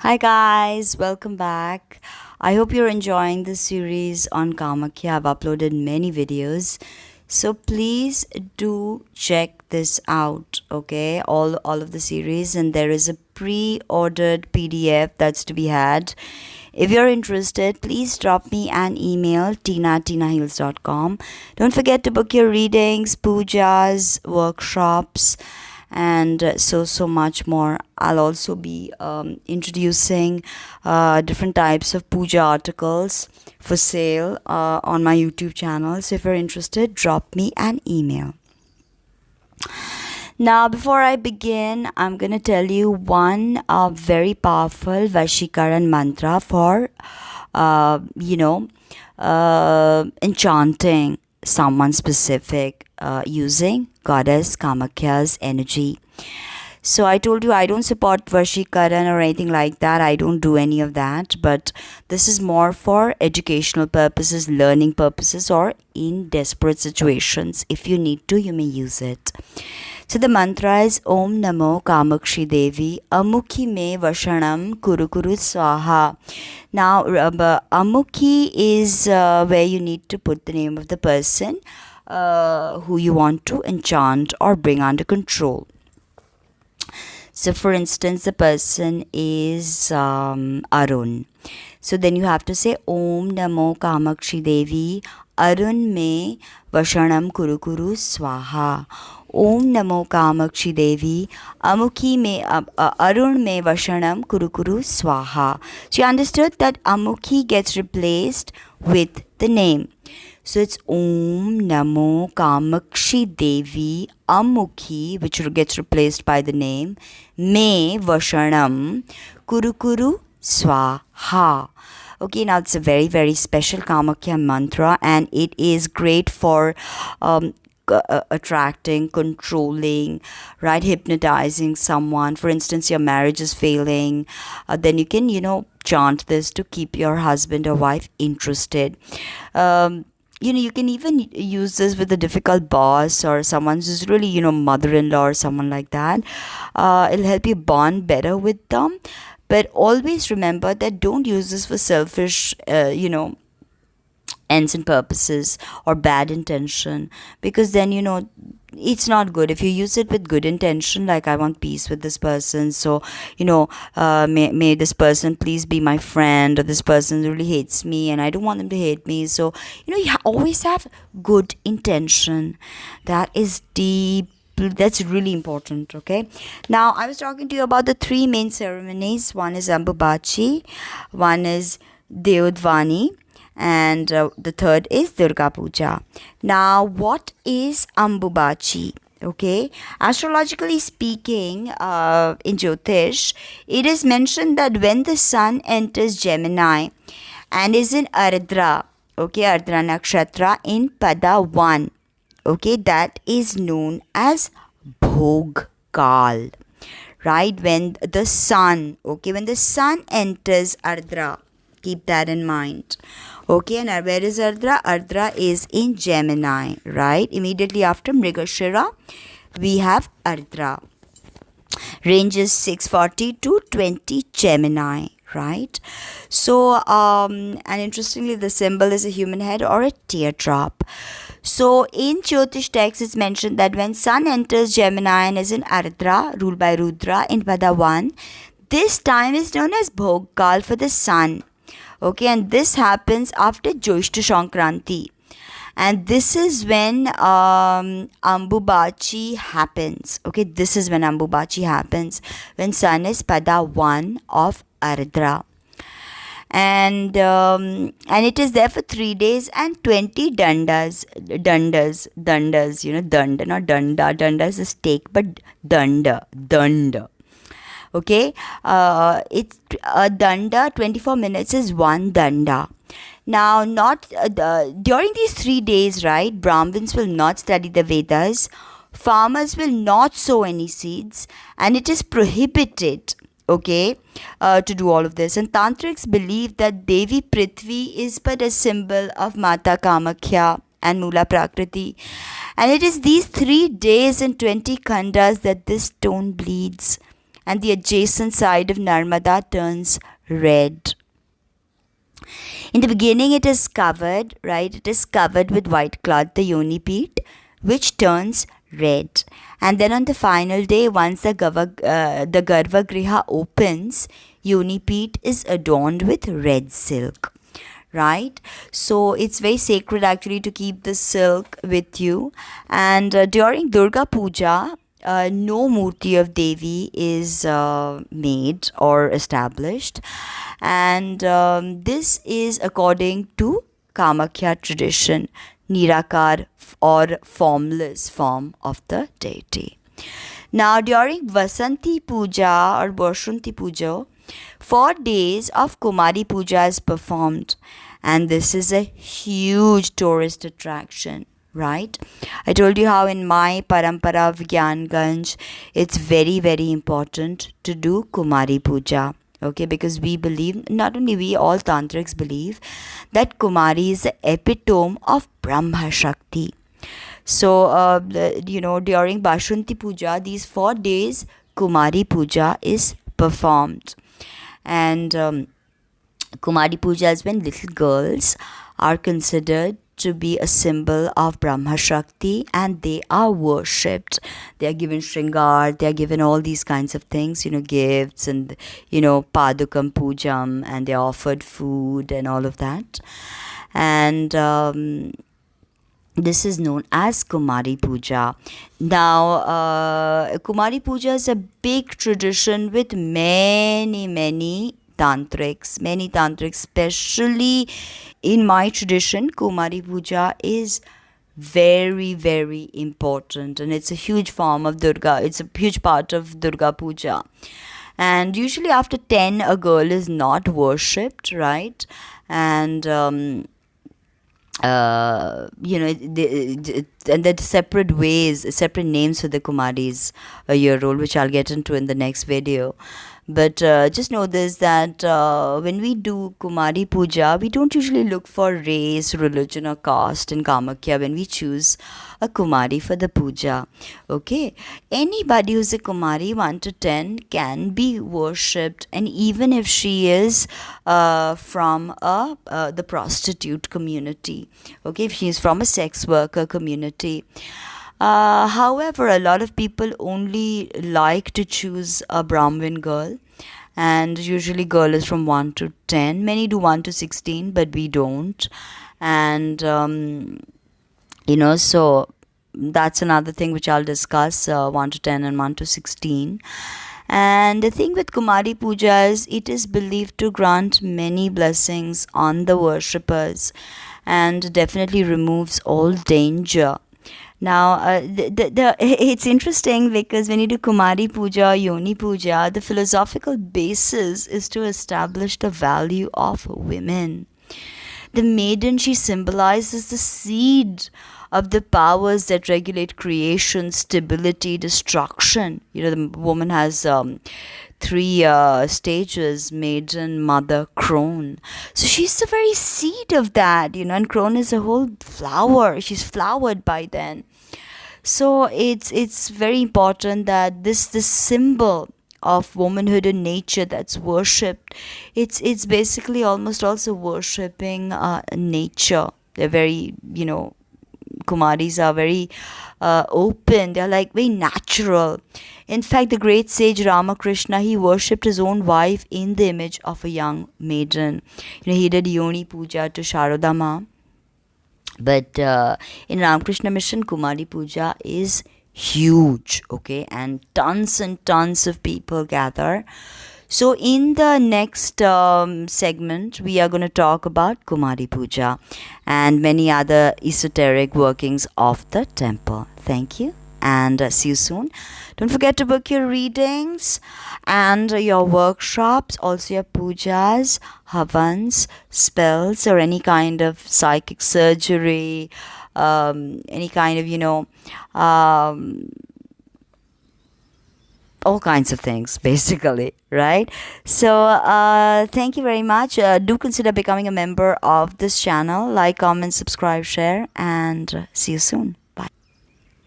Hi guys, welcome back. I hope you're enjoying this series on Kamakhya. I've uploaded many videos. So please do check this out, okay? All of the series, and there is a pre-ordered PDF that's to be had. If you're interested, please drop me an email, tina@tinahills.com. Don't forget to book your readings, pujas, workshops, and so much more. I'll also be introducing different types of puja articles for sale on my YouTube channel. So if you're interested, drop me an email. Now, before I begin, I'm going to tell you one very powerful Vashikaran mantra for, enchanting someone specific using Goddess Kamakhya's energy. So I told you I don't support Vashikaran or anything like that. I don't do any of that. But this is more for educational purposes, learning purposes, or in desperate situations. If you need to, you may use it. So the mantra is Om Namo Kamakshi Devi Amukhi Me Vashanam Kuru Kuru Swaha. Now, Amukhi is where you need to put the name of the person who you want to enchant or bring under control. So, for instance, the person is Arun. So then you have to say Om Namo Kamakshi Devi Arun Me Vashanam Kuru Kuru Swaha. Om Namo Kamakshi Devi Amukhi Me Arun Me Vashanam Kuru Kuru Swaha. So you understood that Amukhi gets replaced with the name. So it's Om Namo Kamakshi Devi Amukhi, which gets replaced by the name Me Vashanam Kuru Kuru Swaha. Okay, now it's a very, very special Kamakhya mantra, and it is great for attracting, controlling, right, hypnotizing someone. For instance, your marriage is failing, then you can, chant this to keep your husband or wife interested. You can even use this with a difficult boss or someone who's really, mother-in-law or someone like that. It'll help you bond better with them. But always remember that don't use this for selfish, ends and purposes or bad intention, because then it's not good. If you use it with good intention, like I want peace with this person, so may this person please be my friend, or this person really hates me and I don't want them to hate me, so you always have good intention. That is deep, that's really important. Okay, now I was talking to you about the three main ceremonies. One is Ambubachi, one is Deodvani, and the third is Durga Puja. Now, what is Ambubachi? Okay, astrologically speaking, in Jyotish, it is mentioned that when the sun enters Gemini and is in Ardra, okay, Ardra Nakshatra in Pada 1, okay, that is known as Bhogkaal, right? When the sun enters Ardra, keep that in mind. Okay, and where is Ardra? Ardra is in Gemini, right? Immediately after Mrigashira, we have Ardra. Range is 640 to 20 Gemini, right? So, and interestingly, the symbol is a human head or a teardrop. So, in Jyotish text, it's mentioned that when sun enters Gemini and is in Ardra, ruled by Rudra in Pada 1, this time is known as Bhogkaal for the sun. Okay, and this happens after Jyoshta Sankranti. And this is when Ambubachi happens. Okay, this is when Ambubachi happens, when sun is Pada 1 of Ardra. And it is there for 3 days and 20 dandas, danda, not danda is a stake, but danda. Okay, it's a danda, 24 minutes is one danda. Now, not during these 3 days, right, Brahmins will not study the Vedas, farmers will not sow any seeds, and it is prohibited, okay, to do all of this. And Tantrics believe that Devi Prithvi is but a symbol of Mata Kamakhya and Mula Prakriti, and it is these 3 days and 20 khandas that this stone bleeds. and the adjacent side of Narmada turns red. In the beginning, it is covered, right? It is covered with white cloth, the yoni peat, which turns red. And then on the final day, once the Garva Griha opens, yoni peat is adorned with red silk. Right, so it's very sacred actually to keep the silk with you. And during Durga Puja, no murti of Devi is made or established, and this is according to Kamakhya tradition, Nirakar or formless form of the deity. Now, during Vasanti Puja or Bashanti Puja, 4 days of Kumari Puja is performed, and this is a huge tourist attraction, right? I told you how in my Parampara of Gyanganj, it's very, very important to do Kumari Puja. Okay, because we believe, not only we, all tantrics believe, that Kumari is the epitome of Brahma Shakti. So, during Bashanti Puja, these 4 days, Kumari Puja is performed. And Kumari Puja is when little girls are considered to be a symbol of Brahma Shakti, and they are worshipped. They are given shringar, they are given all these kinds of things, gifts and, padukam pujam, and they are offered food and all of that. And this is known as Kumari Puja. Now, Kumari Puja is a big tradition with many tantrics, especially in my tradition. Kumari Puja is very, very important, and it's a huge form of Durga. It's a huge part of Durga Puja. And usually after 10, a girl is not worshipped, right? And and the separate ways, separate names for the Kumaris a year old, which I'll get into in the next video. But just know this, that when we do Kumari Puja, we don't usually look for race, religion or caste in Kamakhya when we choose a Kumari for the puja. Okay, anybody who's a Kumari 1 to 10 can be worshipped, and even if she is from the prostitute community, okay, if she is from a sex worker community. However, a lot of people only like to choose a Brahmin girl, and usually girl is from 1 to 10. Many do 1 to 16, but we don't. And so that's another thing which I'll discuss, 1 to 10 and 1 to 16. And the thing with Kumari Puja is it is believed to grant many blessings on the worshippers, and definitely removes all danger. Now, it's interesting because when you do Kumari Puja, Yoni Puja, the philosophical basis is to establish the value of women. The maiden, she symbolizes the seed of the powers that regulate creation, stability, destruction. The woman has 3 stages: maiden, mother, crone. So she's the very seed of that, and crone is a whole flower. She's flowered by then. So it's very important that this symbol of womanhood and nature that's worshipped, it's basically almost also worshipping nature. They're very, Kumaris are very open. They're like very natural. In fact, the great sage Ramakrishna, he worshipped his own wife in the image of a young maiden. He did Yoni Puja to Sharodama. But in Ramakrishna Mission, Kumari Puja is huge, okay, and tons of people gather. So in the next segment, we are going to talk about Kumari Puja and many other esoteric workings of the temple. Thank you, and see you soon. Don't forget to book your readings and your workshops, also your pujas, havans, spells, or any kind of psychic surgery, any kind of, all kinds of things, basically, right? So thank you very much. Do consider becoming a member of this channel. Like, comment, subscribe, share, and see you soon.